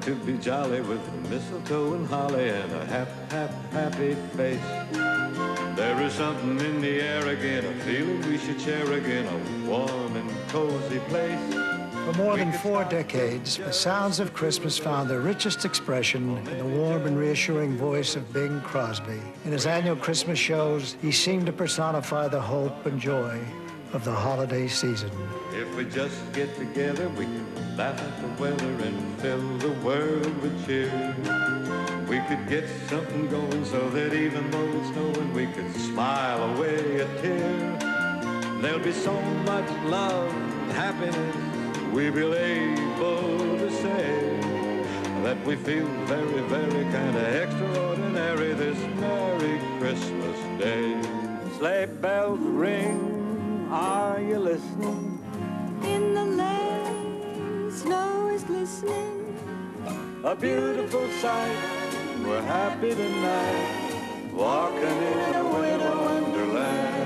to be jolly with mistletoe and holly and a happy face. There is something in the air again, a feeling we should share again, a warm and cozy place. For more than 4 decades, the sounds of Christmas found their richest expression in the warm and reassuring voice of Bing Crosby. In his annual Christmas shows, he seemed to personify the hope and joy of the holiday season. If we just get together, we can laugh at the weather and fill the world with cheer. We could get something going so that even though it's snowing, we could smile away a tear. There'll be so much love and happiness, we'll be able to say that we feel very, very kind of extraordinary this Merry Christmas Day. Sleigh bells ring, are you listening? In the lane, snow is glistening. A beautiful sight, we're happy tonight, walking in a winter wonderland.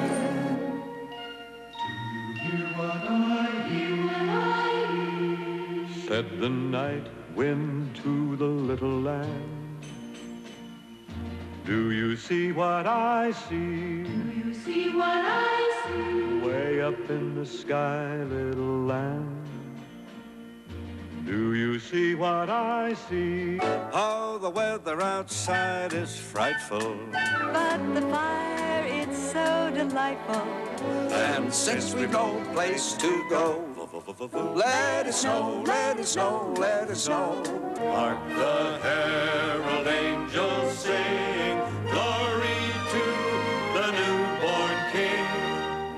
Said the night wind to the little lamb, do you see what I see? Do you see what I see? Way up in the sky, little lamb, do you see what I see? Oh, the weather outside is frightful, But the fire, it's so delightful. and since we've no place to go, let it snow, let it snow, let it snow. Hark the herald angels sing, glory to the newborn King.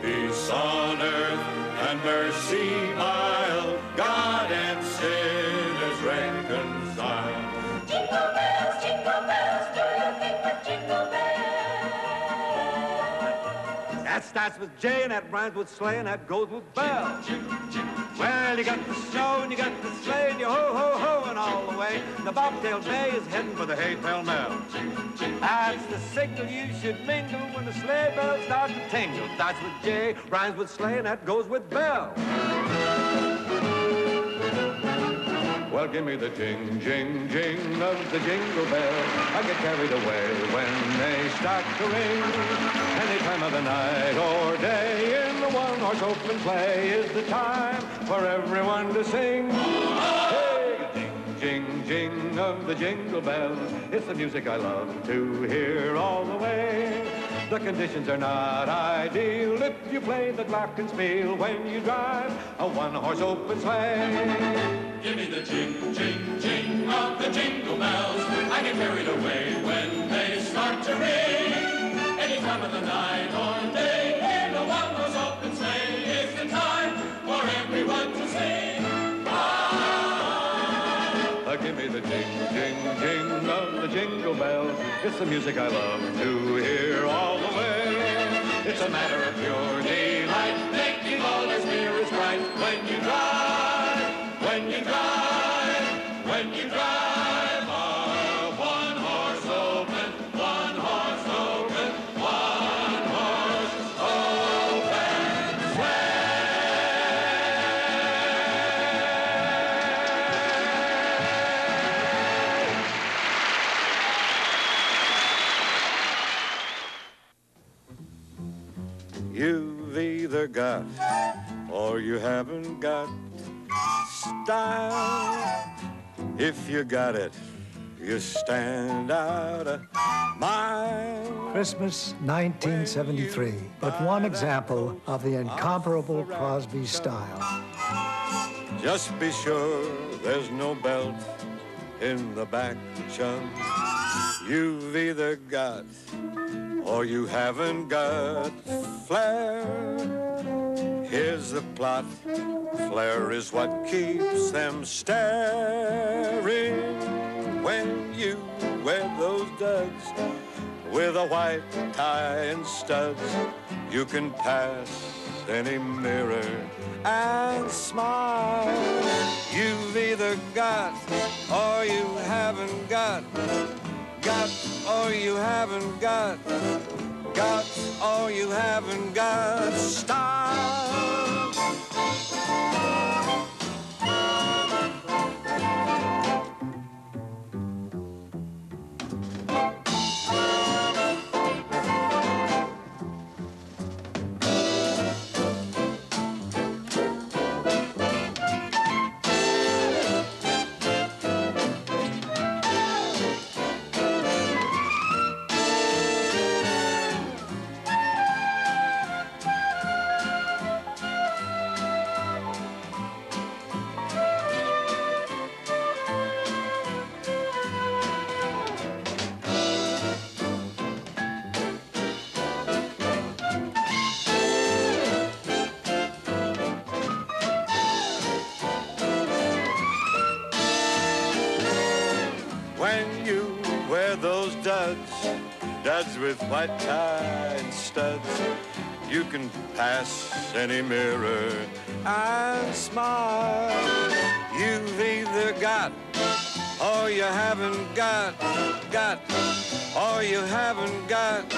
Peace on earth and mercy mild, God and sinners reconciled. Jingle bells, do you think with jingle bells? That starts with J and that rhymes with sleigh and that goes with bell. Well, you got the snow and you got the sleigh and you ho-ho-ho and all the way. The bobtail bay is heading for the hay pell-mell. That's the signal you should mingle when the sleigh bells start to tingle. Starts with J, rhymes with sleigh, and that goes with bell. Well, give me the jing, jing, jing of the jingle bell. I get carried away when they start to ring. Any time of the night or day in the one-horse open sleigh is the time for everyone to sing. Hey, jing, jing, jing of the jingle bells. It's the music I love to hear all the way. The conditions are not ideal if you play the glockenspiel when you drive a one-horse open sleigh. Give me the jing, jing, jing of the jingle bells. I get carried away when they start to ring. Any time of the night or day, in a one-horse open sleigh is the time for everyone to sing. Ah! Give me the jing, jing, jing of the jingle bells. It's the music I love to hear all the way. It's a matter of pure delight, making all as near as bright when you drive, when you drive, when you drive a one-horse open, one-horse open, one-horse open sleigh. You've either got or you haven't got style. If you got it, you stand out a mile. Christmas 1973, but one example of the incomparable Crosby style. Just be sure there's no belt in the back, chum. You've either got or you haven't got flair. Here's the plot. Flair is what keeps them staring when you wear those duds with a white tie and studs. You can pass any mirror and smile. You've either got or you haven't got, got or you haven't got, got or you haven't got style. duds, duds with white tie and studs. You can pass any mirror and smile. You've either got or you haven't got, or you haven't got.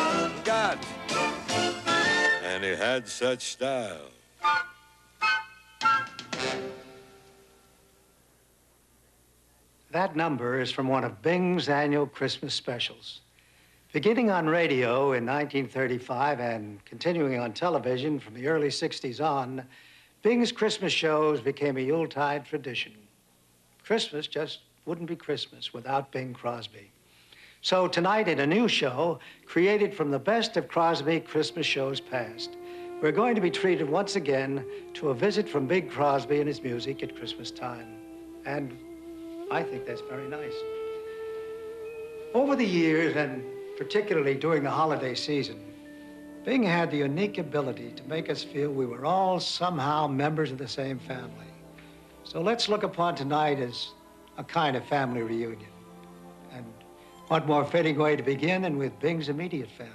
And he had such style. That number is from one of Bing's annual Christmas specials. Beginning on radio in 1935 and continuing on television from the early 60s on, Bing's Christmas shows became a Yuletide tradition. Christmas just wouldn't be Christmas without Bing Crosby. So tonight in a new show, created from the best of Crosby Christmas shows past, we're going to be treated once again to a visit from Bing Crosby and his music at Christmas time. And I think that's very nice. Over the years, and particularly during the holiday season, Bing had the unique ability to make us feel we were all somehow members of the same family. So let's look upon tonight as a kind of family reunion. And what more fitting way to begin than with Bing's immediate family?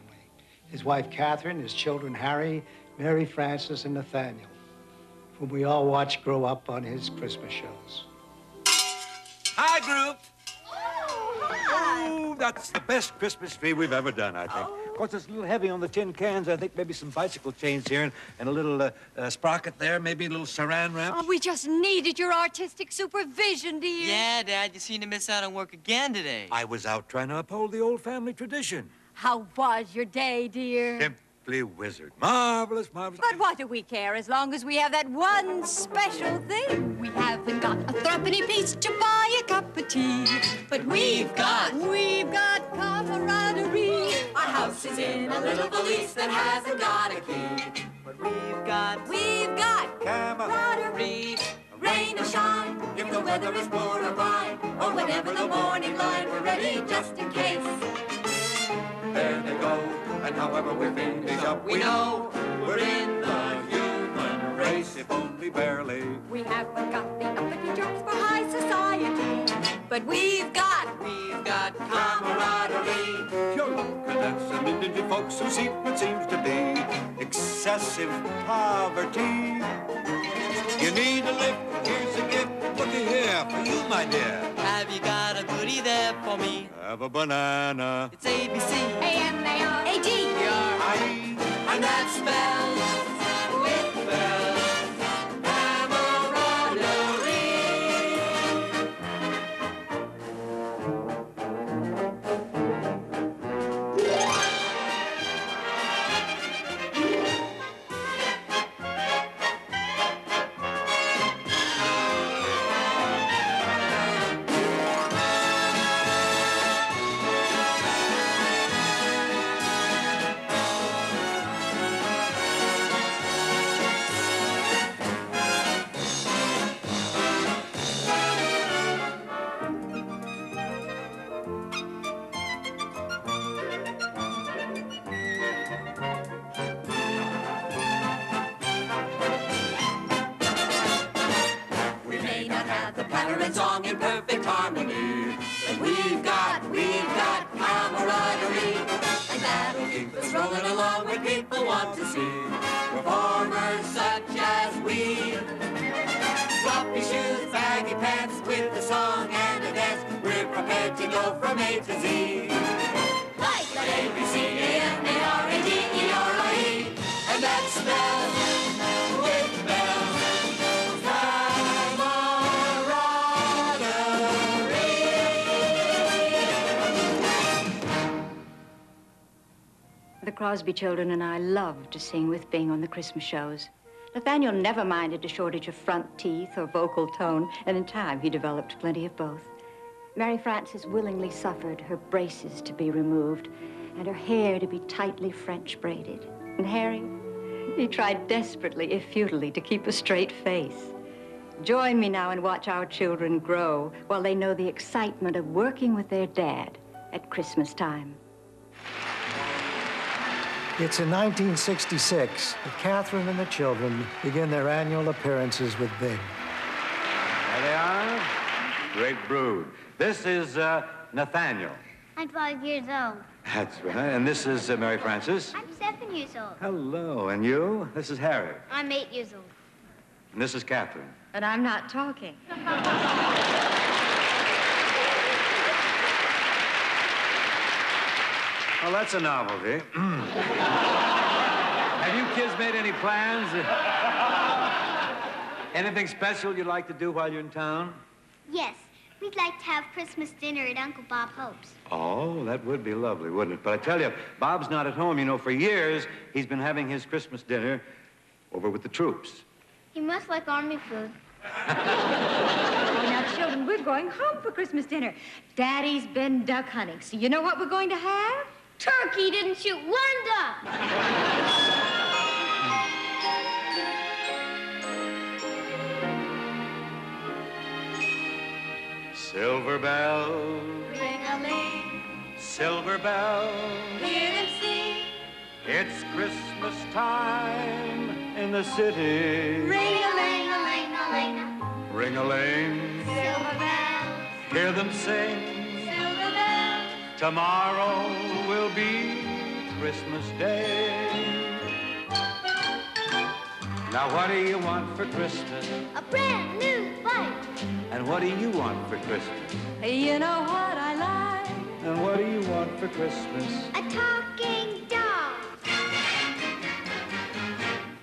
His wife, Katheryn, his children, Harry, Mary Frances, and Nathaniel, whom we all watched grow up on his Christmas shows. Hi, group. Oh, that's the best Christmas tree we've ever done, I think. Of course, it's a little heavy on the tin cans. I think maybe some bicycle chains here and a little sprocket there, maybe a little saran wrap. Oh, we just needed your artistic supervision, dear. Yeah, Dad, you seem to miss out on work again today. I was out trying to uphold the old family tradition. How was your day, dear? Simply wizard. Marvelous, marvelous. But what do we care as long as we have that one special thing? We haven't got a threepenny piece to buy a cup of tea, but we've got camaraderie. Our house is in a little valise that hasn't got a key. But we've got Camaraderie, rain or shine, if the weather is poor or fine, or whenever the morning light, we're ready just in case. There they go, and however we finish up, we know we're in the human race, if only barely. We haven't got the uppity jokes for high society, but we've got Camaraderie. Pure cadets and indigent folks whose secret seems to be excessive poverty. You need a lift, here's a gift, looky here, for you, my dear. Have you got a goodie there for me? Have a banana. It's ABC. A-M-A-R-A-D. I And that spells with bells, camaraderie. Song in perfect harmony. And we've got camaraderie. And that'll keep us rolling along when people want to see performers such as we. Floppy shoes, baggy pants, with a song and a dance. We're prepared to go from A to Z. Like A-B-C-A-M-A-R-A-D-E-R-I-E. And that spells with bells. The Crosby children and I loved to sing with Bing on the Christmas shows. Nathaniel never minded a shortage of front teeth or vocal tone, and in time he developed plenty of both. Mary Frances willingly suffered her braces to be removed and her hair to be tightly French braided. And Harry, he tried desperately, if futilely, to keep a straight face. Join me now and watch our children grow while they know the excitement of working with their dad at Christmas time. It's in 1966 that Katheryn and the children begin their annual appearances with Bing. There they are. Great brood. This is Nathaniel. I'm 5 years old. That's right. And this is Mary Frances. I'm 7 years old. Hello. And you? This is Harry. I'm 8 years old. And this is Katheryn. And I'm not talking. Well, that's a novelty. Have you kids made any plans? Anything special you'd like to do while you're in town? Yes, we'd like to have Christmas dinner at Uncle Bob Hope's. Oh, that would be lovely, wouldn't it? But I tell you, Bob's not at home. You know, for years, he's been having his Christmas dinner over with the troops. He must like army food. Oh, now, children, we're going home for Christmas dinner. Daddy's been duck hunting, so you know what we're going to have? Turkey didn't shoot one duck. Silver bells, Ring-a-ling, silver bells, hear them sing. it's Christmas time in the city. Ring-a-ling-a-ling-a-ling. Ring-a-ling, Silver bells, hear them sing. Silver bells, Tomorrow will be Christmas Day. Now what do you want for Christmas? a brand new bike. And what do you want for Christmas? you know what I like. And what do you want for Christmas? A talking dog.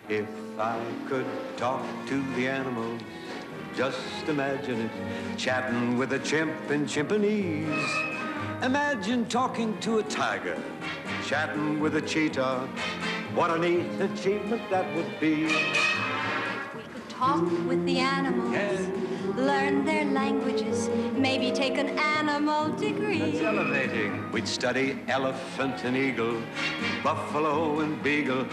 If I could talk to the animals, just imagine it, chatting with a chimp in chimpanese. Imagine talking to a tiger, chatting with a cheetah. What a neat achievement that would be. We could talk with the animals, learn their languages, maybe take an animal degree. That's elevating. We'd study elephant and eagle, buffalo and beagle,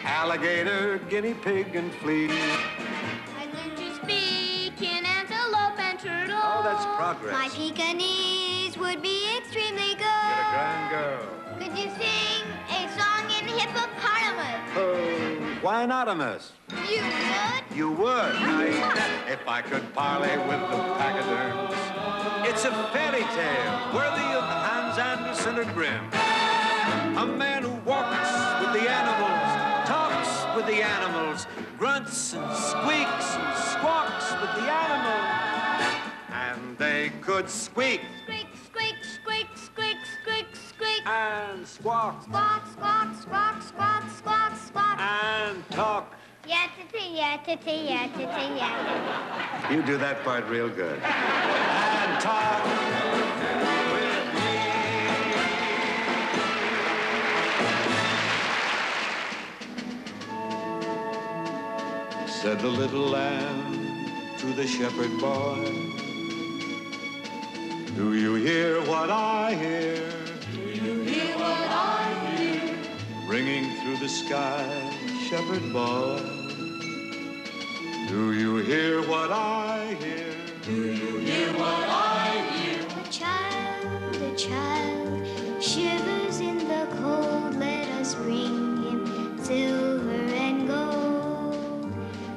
alligator, guinea pig, and flea. I learned to speak in antelope and turtle. Oh, that's progress. My Pekingese would be extremely good. Get a grand girl. Could you sing a song in hippopotamus? Why anonymous? You would? You would. If I could parley with the pachyderms. It's a fairy tale worthy of Hans Andersen or Grimm. A man who walks with the animals, talks with the animals, grunts and squeaks and squawks with the animals. And they could squeak Squeak, squeak, squeak, squeak, squeak, squeak. and squawk Squawk, squawk, squawk, squawk, squawk, squawk. and talk. Yatity, yatity, yatity, yatity. You do that part real good. And talk with me. Said the little lamb to the shepherd boy, do you hear what I hear? Do you hear what I hear? Ringing through the sky, shepherd boy. Do you hear what I hear? Do you hear what I hear? The child shivers in the cold. Let us bring him silver and gold.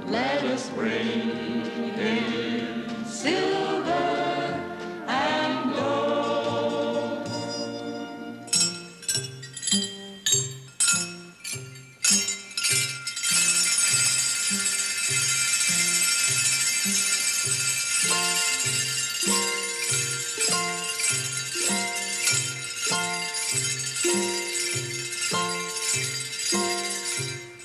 Let us bring him silver and gold.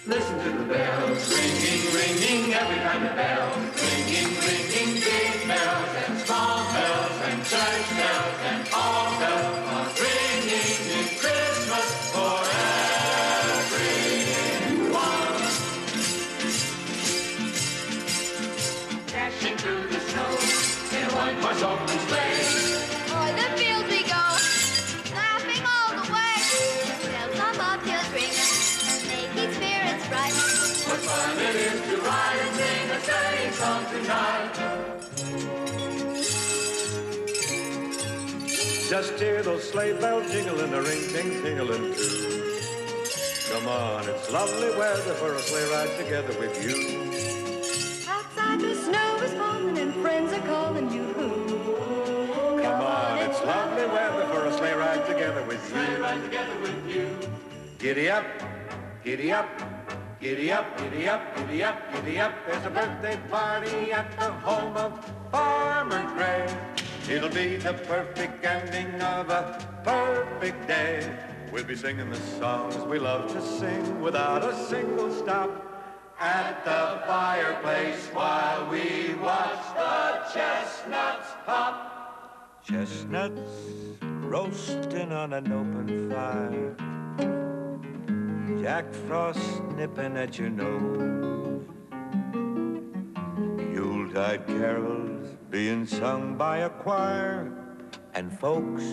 Listen to the bells, ringing, ringing, every kind of bell. Ringing, ringing, big bells and small bells and church bells and all bells are ringing in Christmas for everyone. Dashing through the snow in a one-horse open sleigh. O'er the fields we go, laughing all the way. Bells on bobtails ringing, making spirits bright. What fun it is to ride and sing a sleighing song tonight. Just hear those sleigh bells jingling, the ring-ting tingling too. Come on, it's lovely weather for a sleigh ride together with you. Outside the snow is falling and friends are calling you. Come on, it's lovely weather for a sleigh ride together sleigh ride together with you. Giddy up, giddy up, giddy up, giddy up, giddy up, giddy up. There's a birthday party at the home of Farmer Gray. It'll be the perfect ending of a perfect day. We'll be singing the songs we love to sing without a single stop at the fireplace while we watch the chestnuts pop. Chestnuts roasting on an open fire, Jack Frost nipping at your nose, Yuletide carols being sung by a choir, and folks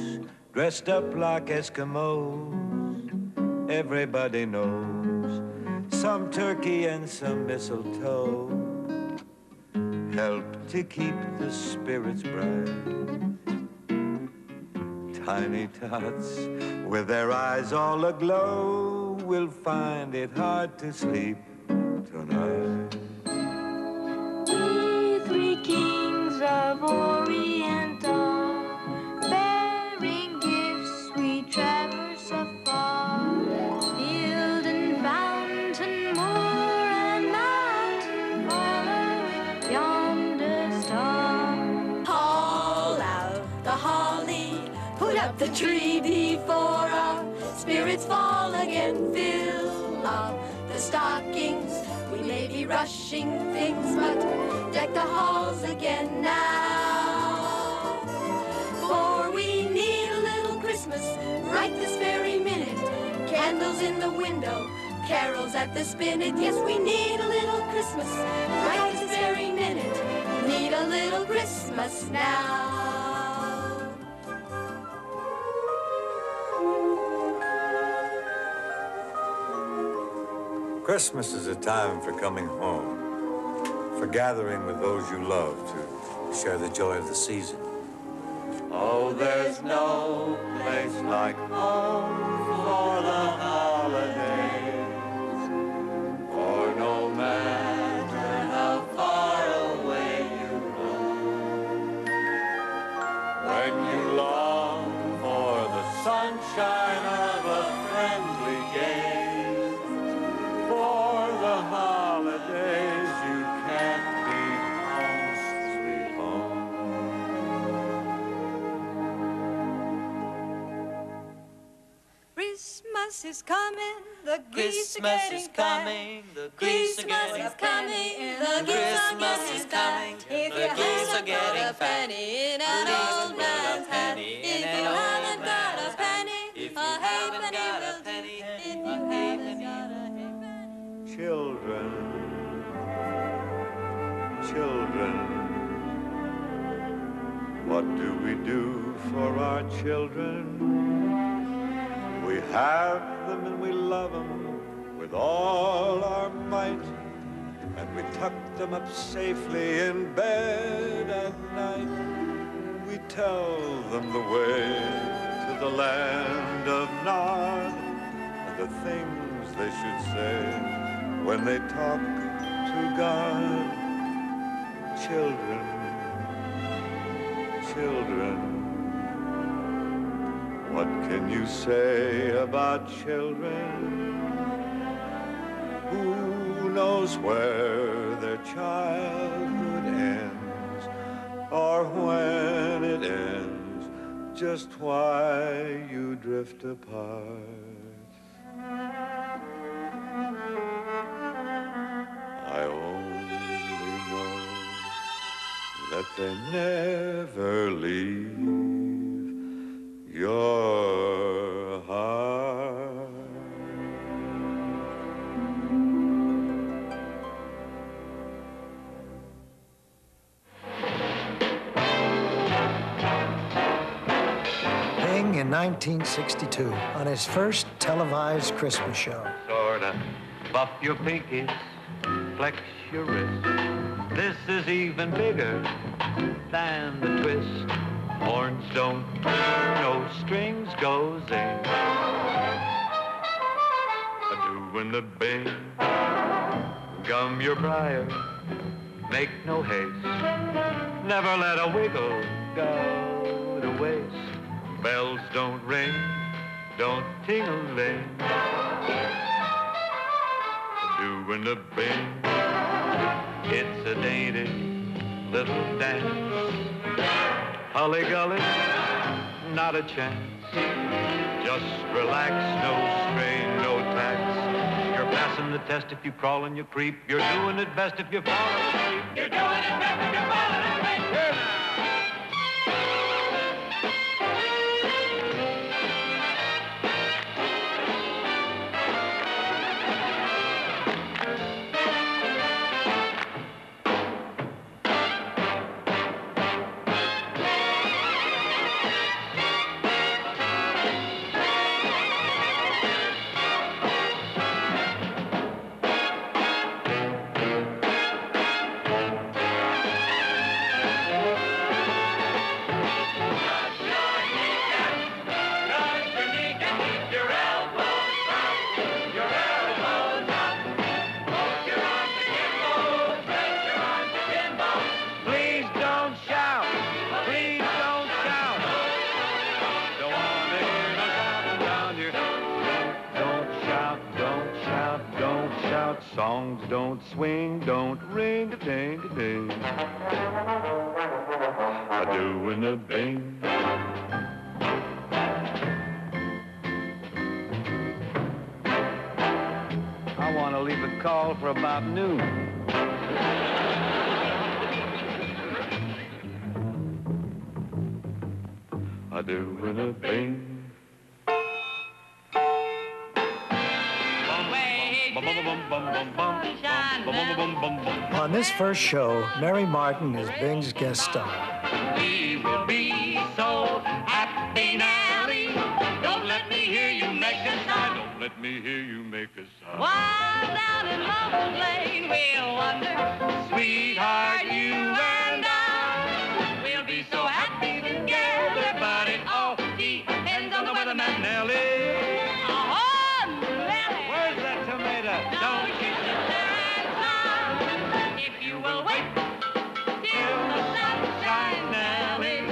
dressed up like Eskimos. Everybody knows some turkey and some mistletoe help to keep the spirits bright. Tiny tots with their eyes all aglow will find it hard to sleep tonight. We three kings of Orient are, bearing gifts we traverse afar. Field and fountain, moor and mountain, following yonder star. Haul out the holly, put up the tree before our spirits fall again. Fill up the stockings, we may be rushing things, but deck the halls again now. For we need a little Christmas right this very minute. Candles in the window, carols at the spinet. Yes, we need a little Christmas right this very minute. Need a little Christmas now. Christmas is a time for coming home, for gathering with those you love to share the joy of the season. Oh, there's no place like home for the holidays, for no matter how far away you roam, when you long for the sunshine of a friendly gaze. For the holidays, you can't beat home, sweet home. Christmas is coming, the geese are Christmas getting is fat. coming, the geese are Christmas getting is coming, the geese are Christmas getting is fat. coming, If the you geese are haven't got getting a fat. penny in an Please old put a man's hat, penny if in you an haven't old got a man's penny, If you a haven't halfpenny got a will do. penny, If a you haven't halfpenny got a halfpenny. Children, children, what do we do for our children? We have them and we love them with all our might, and we tuck them up safely in bed at night. We tell them the way to the land of Nod and the things they should say when they talk to God. Children, children, what can you say about children? Who knows where their childhood ends, or when it ends, just why you drift apart? I only know that they never leave your heart. Bing in 1962 on his first televised Christmas show. Sorta buff your pinkies, flex your wrist. This is even bigger than the twist. Horns don't turn, no strings go zing. A-doing the bing, gum your briar, make no haste. Never let a wiggle go to waste. Bells don't ring, don't ting-a-ling. Doing the bing, it's a dainty little dance. Hully-gully, not a chance. Just relax, no strain, no tax. You're passing the test if you crawl and you creep. You're doing it best if you fall asleep. You're doing it best if you're falling asleep. Here now. Songs don't swing, don't ring-a-ding-a-ding. A-doing a bing. I want to leave a call for about noon. A-doing a bing. On this first show, Mary Martin is Bing's guest star. We will be so happy, Nellie. Don't let me hear you make a sound. Don't let me hear you make a sound. While down in Lover's Lane, we'll wonder, sweetheart, you and I. We'll be so happy together, but it all depends on the weatherman, Nellie. Where's that tomato? Don't you stand on. If you will wait till the sun shines, Nellie.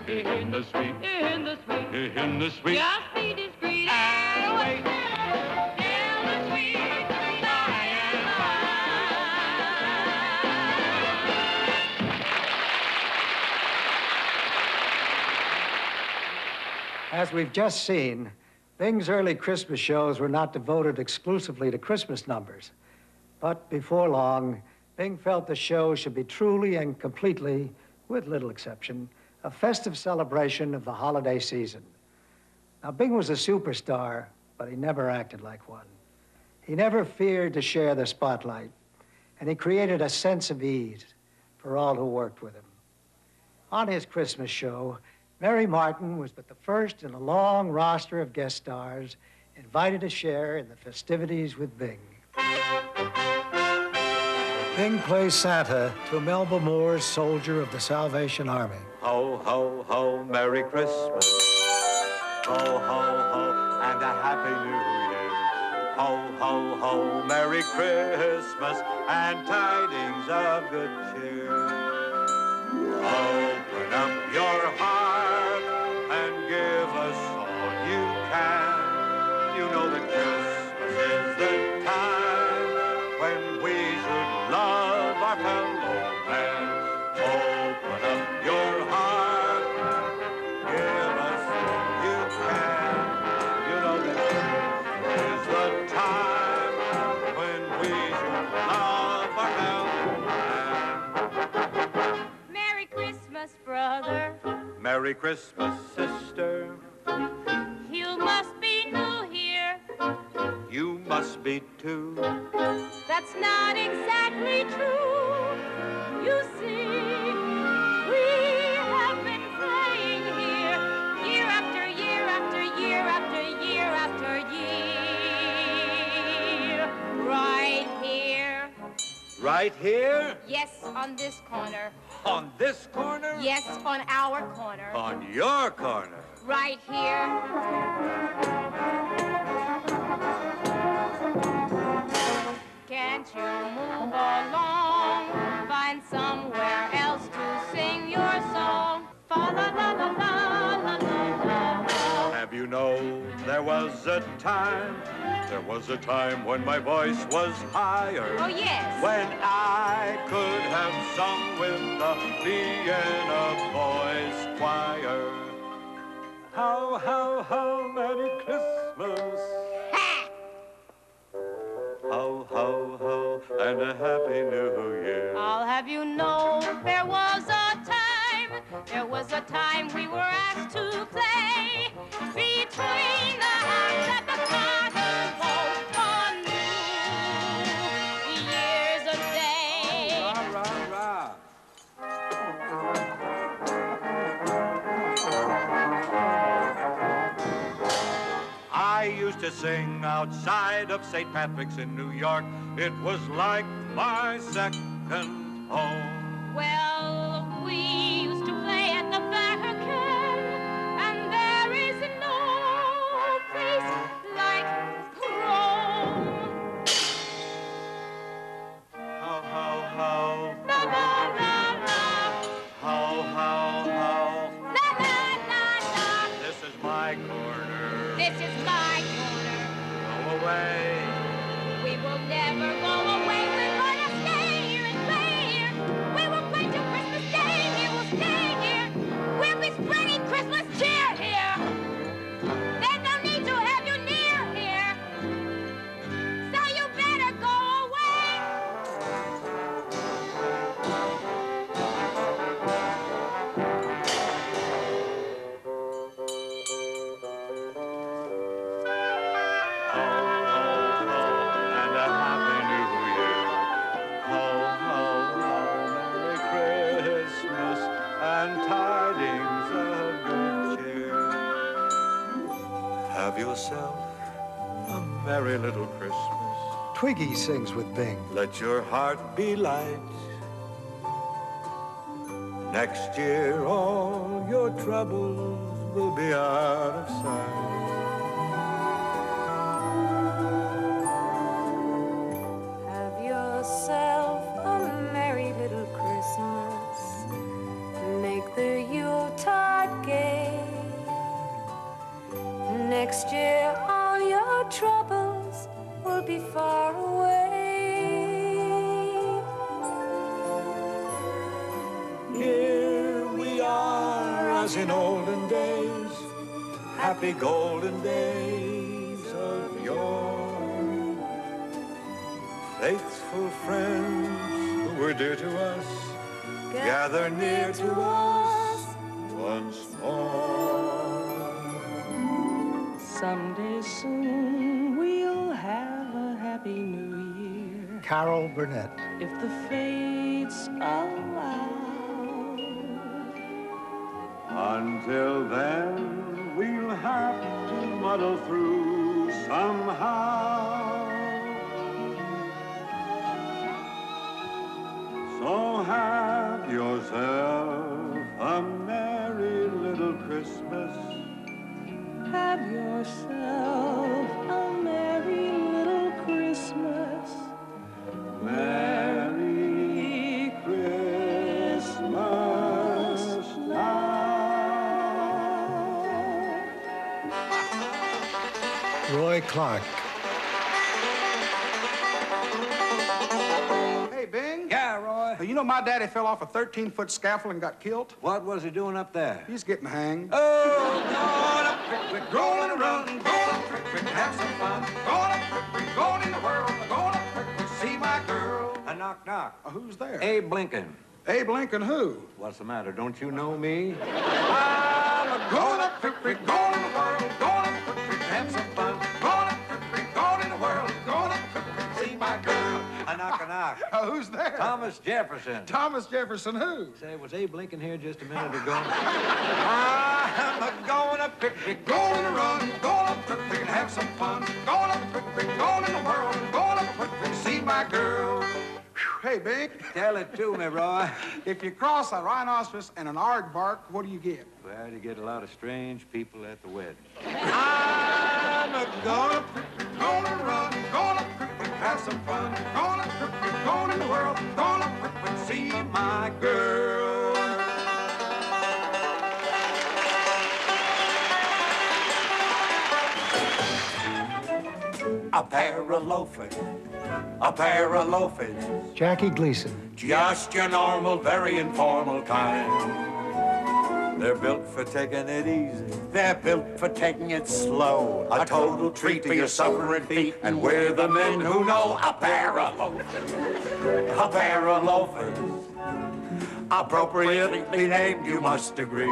In the sweet, In the sweet, in the sweet. just be discreet and wait till the sweet by and by. As we've just seen, Bing's early Christmas shows were not devoted exclusively to Christmas numbers. But before long, Bing felt the show should be truly and completely, with little exception, a festive celebration of the holiday season. Now, Bing was a superstar, but he never acted like one. He never feared to share the spotlight, and he created a sense of ease for all who worked with him. On his Christmas show, Mary Martin was but the first in a long roster of guest stars invited to share in the festivities with Bing. Bing plays Santa to Melba Moore's Soldier of the Salvation Army. Ho, ho, ho, Merry Christmas. Ho, ho, ho, and a Happy New Year. Ho, ho, ho, Merry Christmas, and tidings of good cheer. Open up your heart and give us all you can. You know that Christmas is the time when we should love our fellow man. Open up your heart, give us all you can. You know that Christmas is the time when we should love our fellow man. Merry Christmas, brother. Merry Christmas, sister. You must be new here. You must be too. That's not exactly true. You see, we have been playing here year after year after year after year after year. Right here. Right here? Yes, on this corner. On this corner? Yes, on our corner. On your corner. Right here. Can't you move along? Find somewhere else to sing your song. Fa la la la la la la la. Have you know there was was a time when my voice was higher. Oh, yes. When I could have sung with the Vienna Boys Choir. How, Merry Christmas. Ha! Ho, and a Happy New Year. I'll have you know there was a time we were asked to play between the acts at the carnival on New Year's Day. Rah. I used to sing outside of St. Patrick's in New York. It was like my second home. Well, we used to play at the Vatican, and there is no place like Rome. How. La la la la. How. La la la la. This is my corner. This is my corner. Go away. We will never go away. We're gonna stay here and play here. We will play till Christmas Day. We will stay here. We'll be spreading Christmas cheer here. There's no need to have you near here. So you better go away. And a Happy New Year. Ho, Merry Christmas and tidings of good cheer. Have yourself a merry little Christmas. Twiggy sings with Bing. Let your heart be light. Next year all your troubles will be out of sight. Have yourself a merry little Christmas. Make the Yuletide gay. Next year, all your troubles will be far away. Here we are as in olden days, happy golden days of yore. Faithful friends who were dear to us, gather near to us once more. Someday soon we'll have a happy new year, Carol Burnett. if the fates allow. Until then, we'll have to muddle through somehow. So have yourself a merry little Christmas. Have yourself a merry little Christmas. Merry Christmas now. Roy Clark. Hey, Bing. Yeah, Roy. You know my daddy fell off a 13-foot scaffold and got killed? What was he doing up there? He's getting hanged. Oh, going up quick, rolling and running, going up quick, have some fun. Going up quick, going in the world, going up quick, see my girl. A knock. Who's there? Abe Lincoln. Abe Lincoln who? What's the matter? Don't you know me? I'm going up quick, going in the world, going up quick, have some fun. Going up quick, going in the world, going up quick, see my girl. A knock. Who's there? Thomas Jefferson. Thomas Jefferson who? Say, was Abe Lincoln here just a minute ago? I'm going up quick, going to run, going up quick, and have some fun. Going up quick, going in the world, going up quick, see my girl. Hey, Bing. Tell it to me, Roy. If you cross a rhinoceros and an aardvark, what do you get? Well, you get a lot of strange people at the wedding. I'm gonna run, gonna have some fun. Gonna in the world, gonna see my girl. a pair of loafers, a pair of loafers. Jackie Gleason. Just your normal, very informal kind. They're built for taking it easy. They're built for taking it slow. A total treat for your suffering feet. And we're the men who know a pair of loafers. A pair of loafers. Appropriately named, you must agree.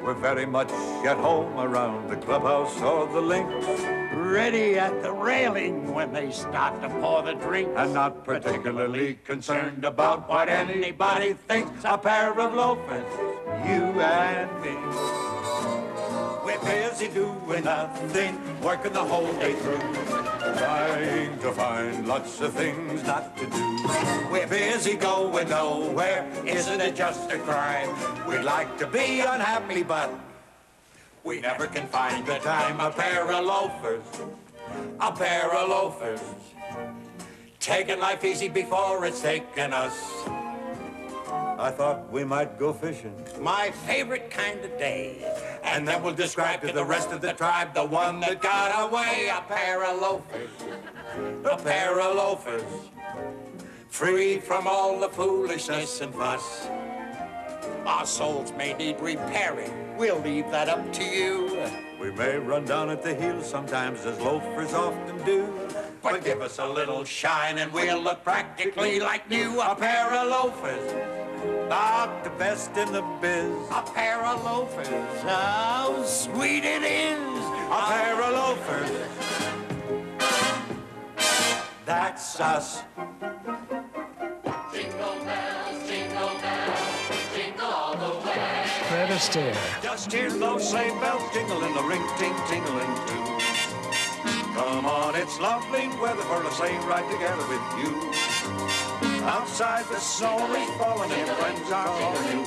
We're very much at home around the clubhouse or the links. Ready at the railing when they start to pour the drink. And not particularly concerned about what anybody thinks. A pair of loafers, you and me. We're busy doing nothing, working the whole day through. Trying to find lots of things not to do. We're busy going nowhere, isn't it just a crime? We'd like to be unhappy, but we never can find the time. A pair of loafers, a pair of loafers. Taking life easy before it's taken us. I thought we might go fishing. My favorite kind of day. And then we'll describe to the rest of the tribe the one that got away. A pair of loafers, a pair of loafers. Free from all the foolishness and fuss. Our souls may need repairing. We'll leave that up to you. We may run down at the heels sometimes, as loafers often do. But give us a little shine and we'll look practically like new. A pair of loafers, not the best in the biz. A pair of loafers, how sweet it is. A pair of loafers, that's us. Jingle bells, jingle all the way. Fred Astaire. Just hear those sleigh bells jingling, the ring ting tingling too. Come on, it's lovely weather for a sleigh ride together with you. Outside the snow is falling and friends are calling.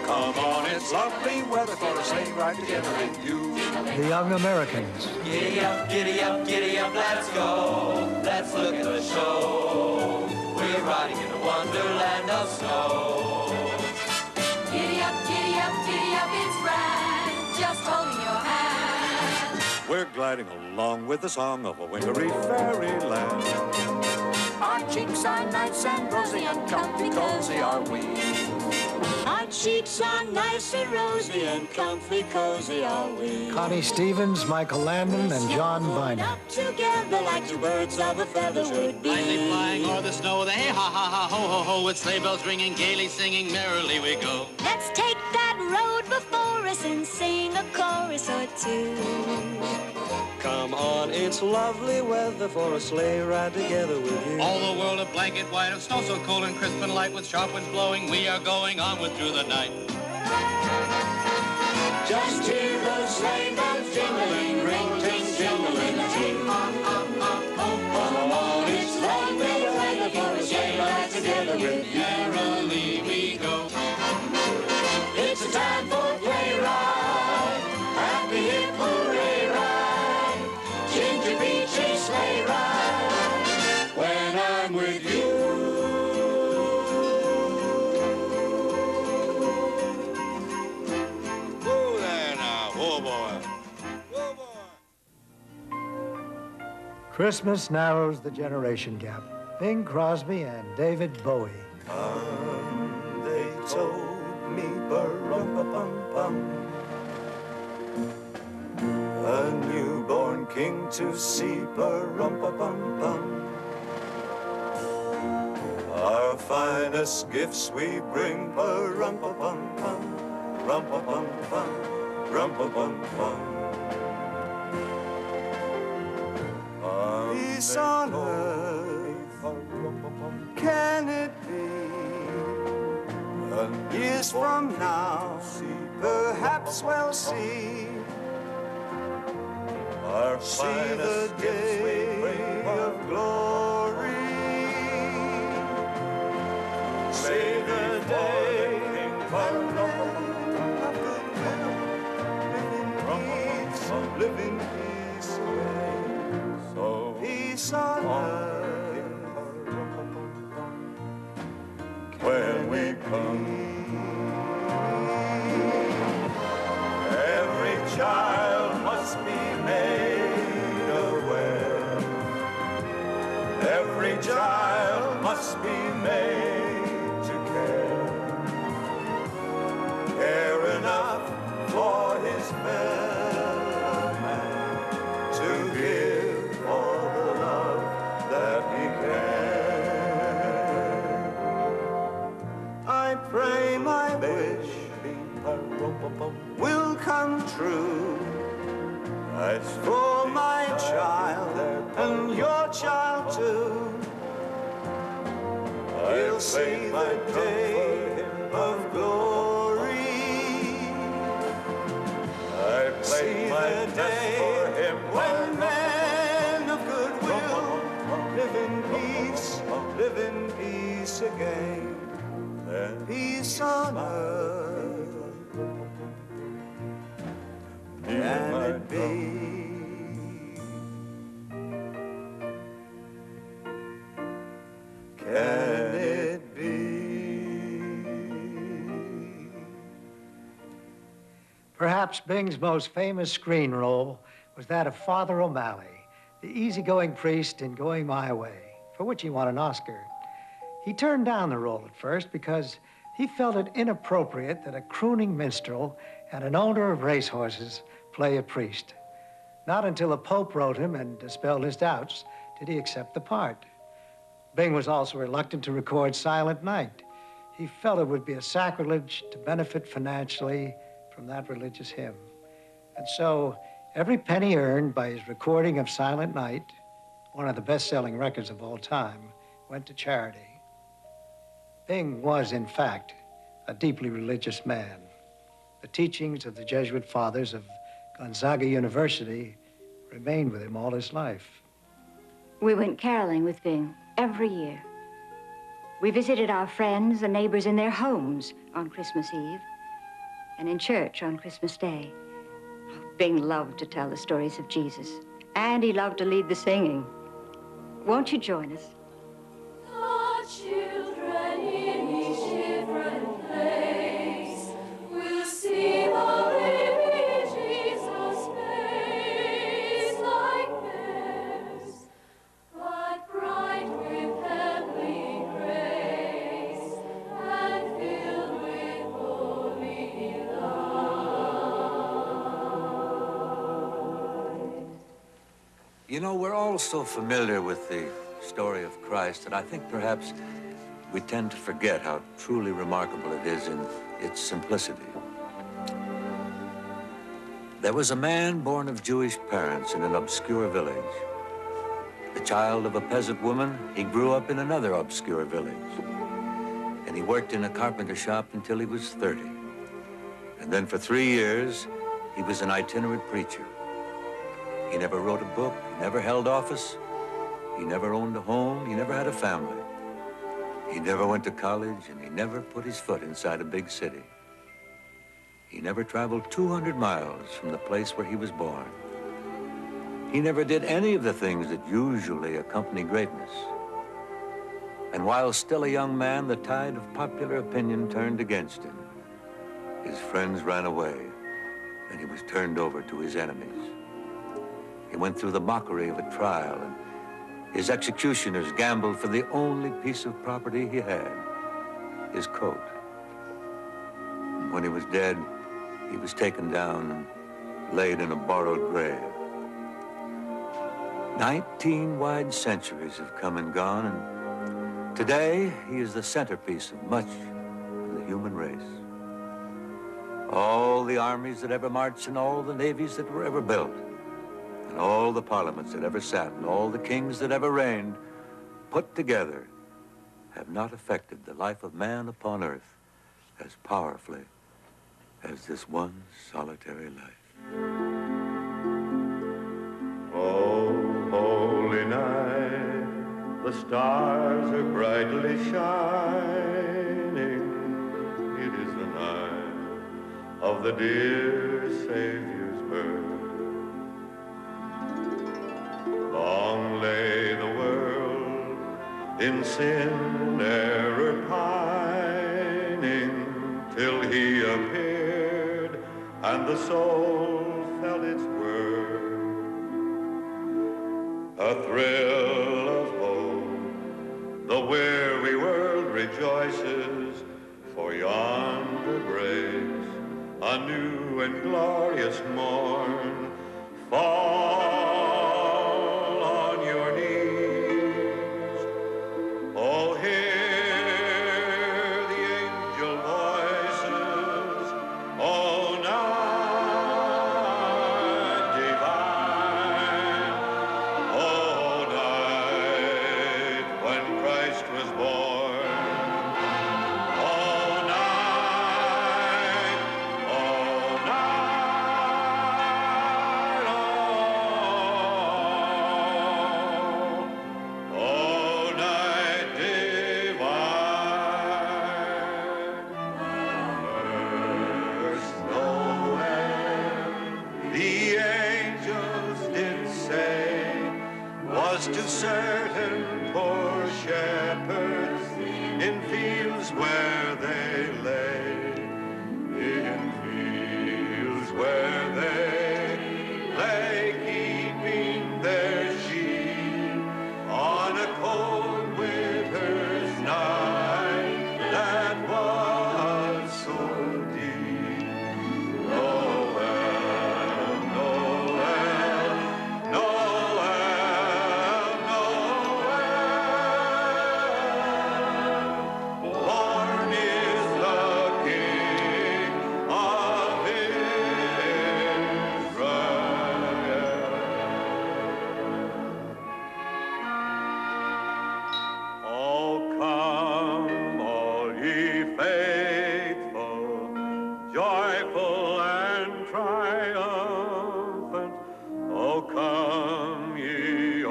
Come on, it's lovely weather for a sleigh ride together with you. The Young Americans. Giddy up, let's go. Let's look at the show. We're riding in a wonderland of snow. Giddy up, it's grand, just holding your hand. We're gliding along with the song of a wintry fairyland. Our cheeks are nice and rosy and comfy cozy are we. Our cheeks are nice and rosy and comfy cozy are we. Connie Stevens, Michael Landon, and John Viner. Up together like two birds of a feather would be. Lightly flying o'er the snow, the hey ha ha ha ho ho ho, with sleigh bells ringing, gaily singing, merrily we go. Let's take that road before us and sing a chorus or two. Come on, it's lovely weather for a sleigh ride together with you. All the world of blanket white, of snow so cold and crisp and light, with sharp winds blowing, we are going onward through the night. Just hear those sleigh bells jingling, ring, ting, jingling, ting. Come on, it's lovely weather for a sleigh ride together with you. Merrily we go. It's a time for play ride, happy hip hooray ride, ginger beach sleigh ride, when I'm with you. Whoa there now, whoa boy. Whoa boy. Christmas narrows the generation gap. Bing Crosby and David Bowie. They told me, bum-bum-bum, a newborn king to see, bum-bum-bum. Our finest gifts we bring, bum-bum-bum, rum-bum-bum, rum-bum-bum. Peace on earth, can it be? Years from now, perhaps we'll see. Our see the day of glory. See the day of living peace, so peace on earth when we come. Every child must be made Every child must be made to care enough for his fellow man, to give all the love that he can. I pray my wish will come true. As for my child and your child too, he'll see the day of glory. I play my day for him when men of goodwill live in peace again, and peace on earth. Can it be? Can it be? Perhaps Bing's most famous screen role was that of Father O'Malley, the easygoing priest in Going My Way, for which he won an Oscar. He turned down the role at first because he felt it inappropriate that a crooning minstrel and an owner of racehorses play a priest. Not until the Pope wrote him and dispelled his doubts did he accept the part. Bing was also reluctant to record Silent Night. He felt it would be a sacrilege to benefit financially from that religious hymn. And so every penny earned by his recording of Silent Night, one of the best-selling records of all time, went to charity. Bing was, in fact, a deeply religious man. The teachings of the Jesuit fathers of Gonzaga University remained with him all his life. We went caroling with Bing every year. We visited our friends and neighbors in their homes on Christmas Eve and in church on Christmas Day. Bing loved to tell the stories of Jesus, and he loved to lead the singing. Won't you join us? The children in each different place will see the baby Jesus' face like theirs, but bright with heavenly grace and filled with holy light. You know, we're all so familiar with the story of Christ that I think perhaps we tend to forget how truly remarkable it is in its simplicity. There was a man born of Jewish parents in an obscure village. The child of a peasant woman, he grew up in another obscure village. And he worked in a carpenter shop until he was 30. And then for 3 years, he was an itinerant preacher. He never wrote a book, he never held office, he never owned a home, he never had a family. He never went to college, and he never put his foot inside a big city. He never traveled 200 miles from the place where he was born. He never did any of the things that usually accompany greatness. And while still a young man, the tide of popular opinion turned against him. His friends ran away, and he was turned over to his enemies. He went through the mockery of a trial, and his executioners gambled for the only piece of property he had, his coat. And when he was dead, he was taken down and laid in a borrowed grave. 19 wide centuries have come and gone, and today he is the centerpiece of much of the human race. All the armies that ever marched and all the navies that were ever built, and all the parliaments that ever sat, and all the kings that ever reigned, put together, have not affected the life of man upon earth as powerfully as this one solitary life. Oh, holy night, the stars are brightly shining. It is the night of the dear Savior's birth. Long lay the world in sin and error pining, till he appeared and the soul felt its worth. A thrill of hope The weary world rejoices, for yonder breaks a new and glorious morn. Fall on your knees. Oh, hear the angel voices. Oh, night divine. Oh, night when Christ was born. Oh, night. Oh, night. Oh, night divine. First Noel, the angels did say, was to certain poor shepherds in fields where they lay, in fields where they lay, keeping their sheep on a cold winter's night that was so deep. Noel, Noel, Noel, Noel. Born is the King of Israel. Oh, come, all ye faithful, joyful and triumphant. Oh, come ye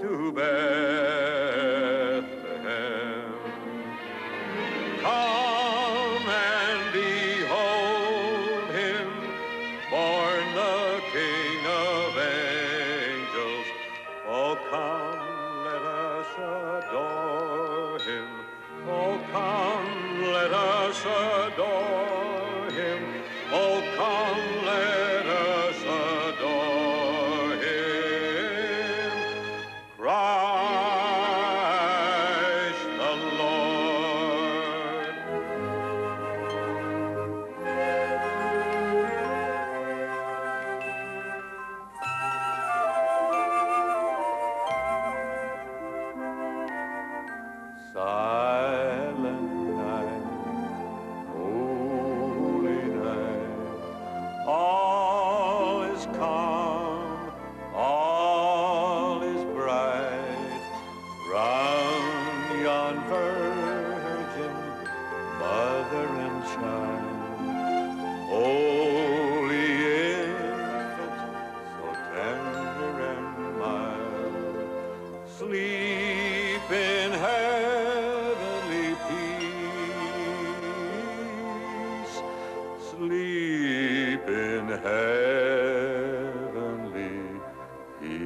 to Bethlehem. Come and behold him, born the King of angels. Oh, come, let us adore him. Oh, come, let us adore him. Oh, come, let us adore him. Christ the Lord. Silent night, holy night, all is calm, all is bright, round yon virgin, mother and child, holy infant, so tender and mild, sleep in heavenly peace, sleep in heavenly peace.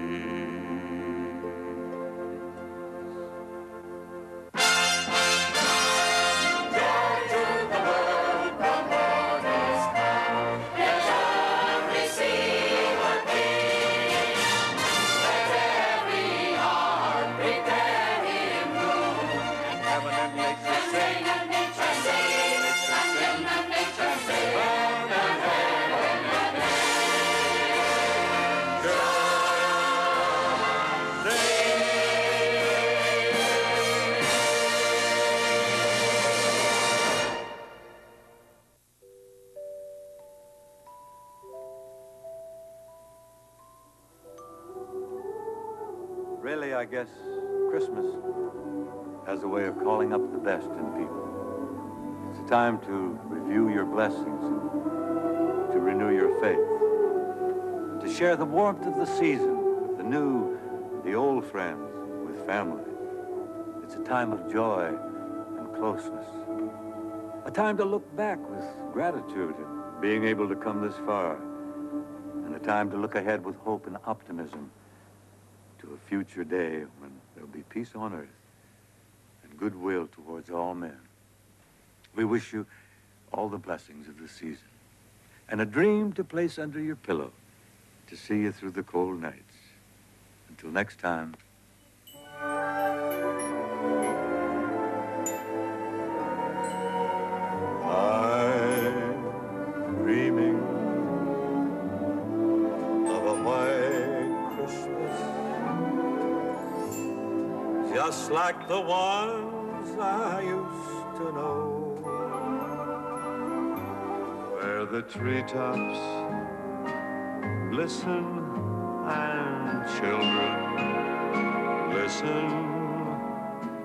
Joy to the world, the Lord is come. Let earth receive a King. Let every heart prepare him room. Heaven and nature sing, And nature sings, and heaven and nature sing. Really, I guess Christmas has a way of calling up the best in people. It's a time to review your blessings, to renew your faith, to share the warmth of the season with the new, the old friends, with family. It's a time of joy and closeness. A time to look back with gratitude at being able to come this far. And a time to look ahead with hope and optimism to a future day when there'll be peace on earth and goodwill towards all men. We wish you all the blessings of the season and a dream to place under your pillow to see you through the cold nights. Until next time, just like the ones I used to know, where the treetops glisten and children listen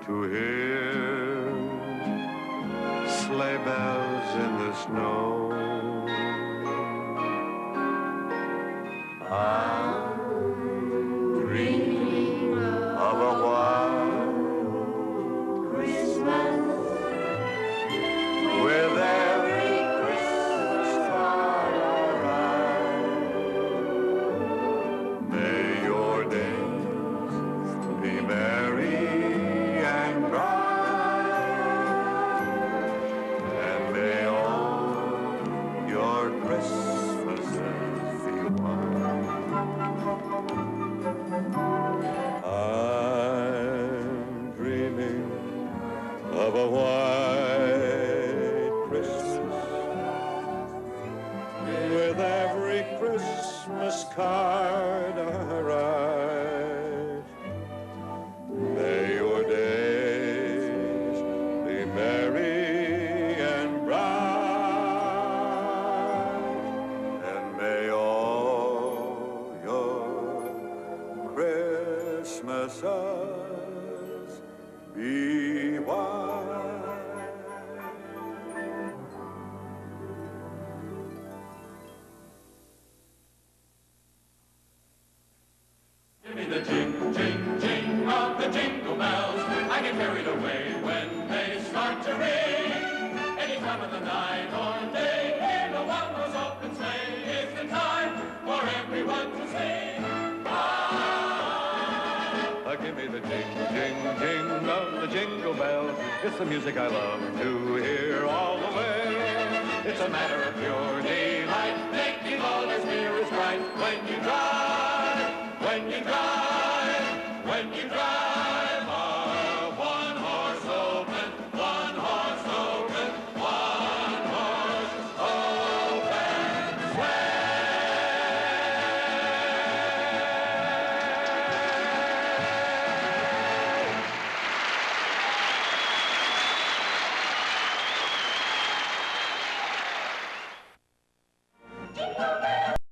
to hear sleigh bells in the snow. I'm dreaming of a white Christmas with every Christmas card I write. May your days be merry and bright, and may all your Christmases be white. I'm dreaming of a white Christmas with every Christmas card I write. May your days be merry and bright, and may all your Christmases be white. Give me the jing, jing, jing of the jingle bells. I get carried away when they start to ring. Any time of the night or day, in a one-horse open sleigh, it's the time for everyone to sing. Give me the jing, jing, jing of the jingle bells. It's the music I love to hear all the way. It's a matter of pure delight, making all our spirits bright when you drive